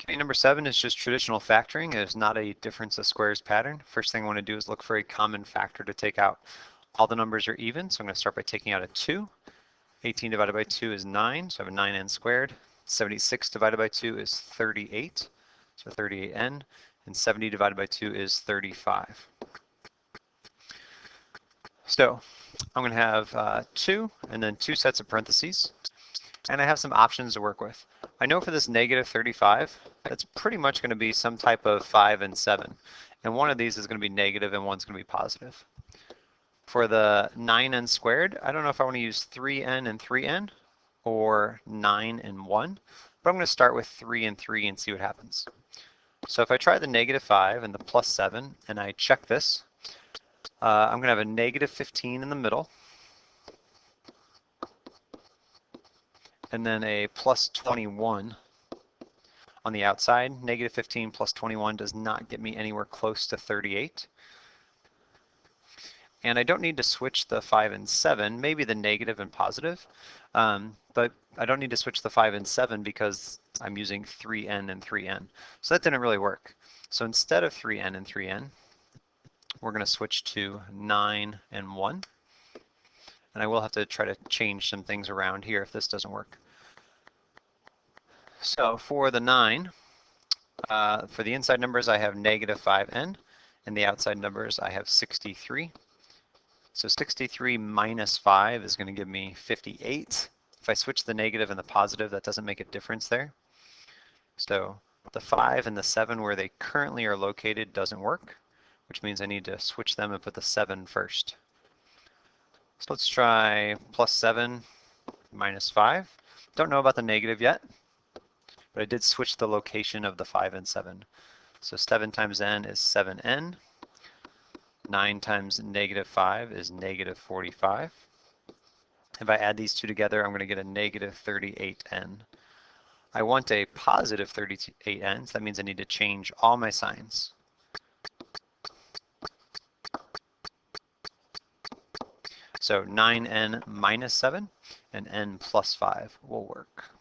Okay, number 7 is just traditional factoring. It is not a difference of squares pattern. First thing I want to do is look for a common factor to take out. All the numbers are even, so I'm going to start by taking out a 2. 18 divided by 2 is 9, so I have a 9n squared. 76 divided by 2 is 38, so 38n. And 70 divided by 2 is 35. So I'm going to have 2 and then 2 sets of parentheses. And I have some options to work with. I know for this negative 35, that's pretty much going to be some type of 5 and 7. And one of these is going to be negative and one's going to be positive. For the 9n squared, I don't know if I want to use 3n and 3n or 9 and 1, but I'm going to start with 3 and 3 and see what happens. So if I try the negative 5 and the plus 7 and I check this, I'm going to have a negative 15 in the middle, and then a plus 21 on the outside. Negative 15 plus 21 does not get me anywhere close to 38. And I don't need to switch the 5 and 7, maybe the negative and positive, but I don't need to switch the 5 and 7 because I'm using 3n and 3n. So that didn't really work. So instead of 3n and 3n, we're going to switch to 9 and 1. And I will have to try to change some things around here if this doesn't work. So for the 9, for the inside numbers I have negative 5n, and the outside numbers I have 63. So 63 minus 5 is going to give me 58. If I switch the negative and the positive, that doesn't make a difference there. So the 5 and the 7 where they currently are located doesn't work, which means I need to switch them and put the 7 first. So let's try plus 7 minus 5. Don't know about the negative yet, but I did switch the location of the 5 and 7. So 7 times n is 7n. 9 times negative 5 is negative 45. If I add these two together, I'm going to get a negative 38n. I want a positive 38n, so that means I need to change all my signs. So 9n minus 7 and n plus 5 will work.